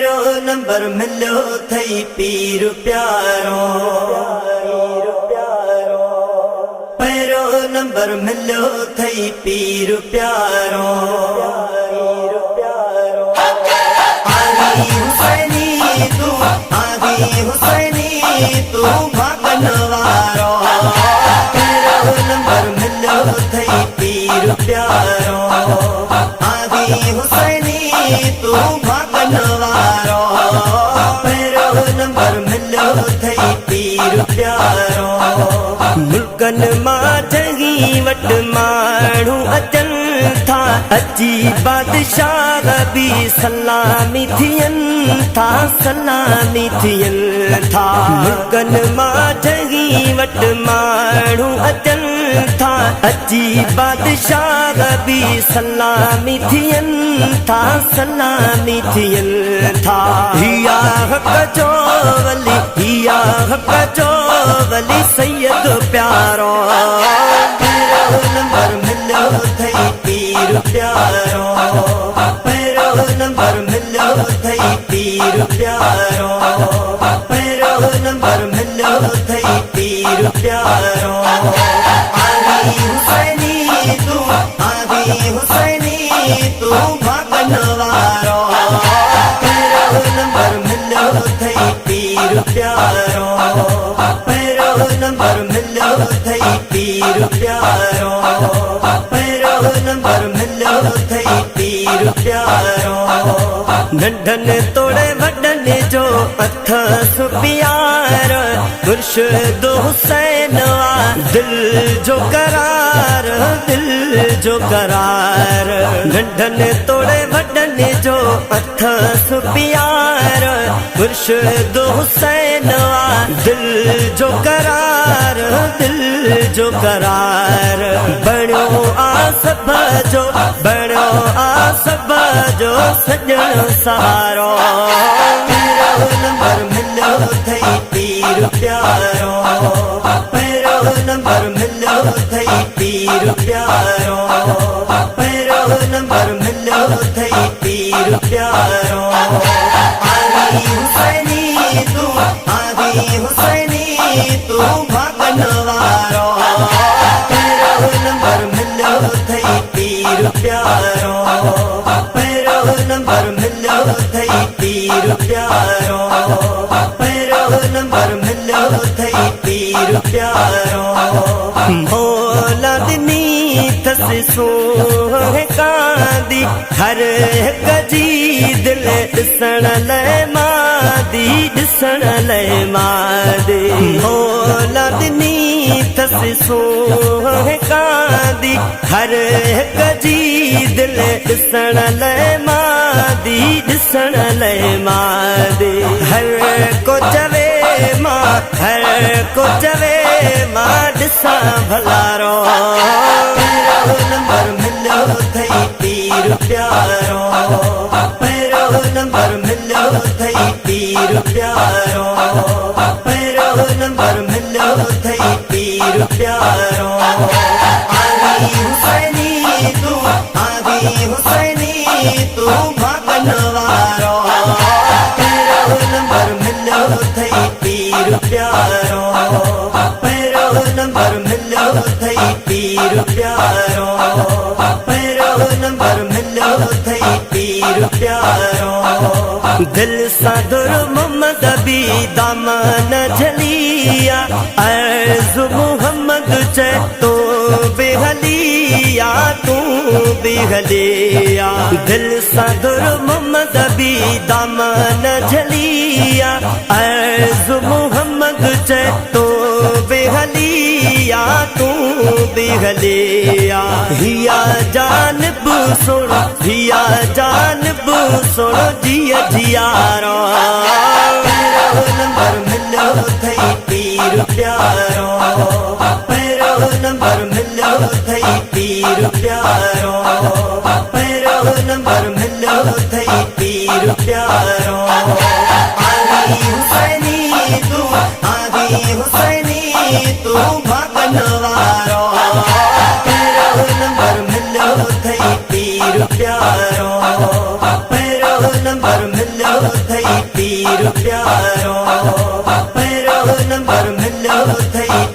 पैरो नंबर मिलो थई पीर प्यारो, पैरो नंबर मिलो थई पीर प्यारो। आगी हुसैनी तू, आगी हुसैनी तू भागन वारो। पैरो नंबर मिलो थई पीर प्यारो, आगी हुसैनी तू भागन वारो। पैरो नंबर मिलो थई पीर प्यारो। मुल्कन मां जगी वट माण्हू अचन था, अची बादशाह भी सलामी थियन था, सलामी थियन था। मुल्कन मां जगी वट माण्हू अचन था, अची बादशाह भी सलामी थियन था, सलामी थियन था। हिया हक जो वली, हिया हक जो वली सैयद प्यारो। पैरो नंबर मिलो थई पीर प्यारो, पैरो नंबर मिलो थई पीर प्यारो, पैरो नंबर मिलो थई पीर प्यारो। आगी हुसैनी तू, आगी हुसैनी तू भागन वारो। पैरो नंबर मिलो थई पीर प्यारो, पैरो नंबर मिलो थई पीर प्यारो, पैरो नंबर मिलो थई पीर प्यारो। नंढन तोड़े वडन जो अथ सुपियार, मुर्शिद हुसैन दिल जो करार, दिल जो करार। नंढन तोड़े वडन जो अथ सुपियार, मुर्शिद हुसैन दिल जो करार, दिल जो करार। बणो आसब जो, बणो आसब जो सजण सहारो। पैरो नंबर मिलो थई पीर प्यारो, पैरो नंबर मिलो थई पीर प्यारो, पैरो नंबर मिलो थई पीर प्यारो। आगी हुसैनी तू, आगी हुसैनी तू भागन वारो। पैरो नंबर मिलो थई पीर प्यारो, पैरो नंबर मिलो थई पीर प्यारो, पैरो नंबर मिलो थई पीर प्यारो। औलादनी थस सोहे कांदी, हर हिक जी दिल ॾिसण लाइ मादी, ॾिसण लाइ मादी। औलादनी थस सोहे कांदी, हर हिक जी दिल ॾिसण लाइ मादी, ॾिसण लाइ मादी। हर को चवे मां, हर को चवे मां ॾिसां भलारो। पैरो नंबर मिलो थई पीर प्यारो, पैरो नंबर मिलो थई पीर प्यारो, पैरो नंबर मिलो थई पीर प्यारो। आगी हुसैनी तू, आगी हुसैनी तू भागन वारो। पैरो नंबर मिलो थई पीर प्यारो, पैरो नंबर मिलो थई पीर प्यारो, पैरो नंबर मिलो थई पीर प्यारो। दिल सादुर मोहम्मद भी दामन झलिया, अर्ज़ मोहम्मद चे तो बेहलिया, तू बेहलिया। दिल सादुर मोहम्मद भी दामन झलिया, अर्ज़ मोहम्मद चे तो बेहलिया, तू बेहलिया। हिया जानब सुनो, हिया जानब सुनो जिया जियारो। पैरो नंबर मिलो थई पीर प्यारो, पैरो नंबर मिलो थई पीर प्यारो, पैरो नंबर मिलो थई पीर प्यारो। आगी हुसैनी तू, आगी हुसैनी तू भागन वारो। पैरो नंबर मिलो थई पीर प्यारो, पैरो नंबर मिलो થઈ પીર પ્યારો પહેરો નંબર મળ્યો થઈ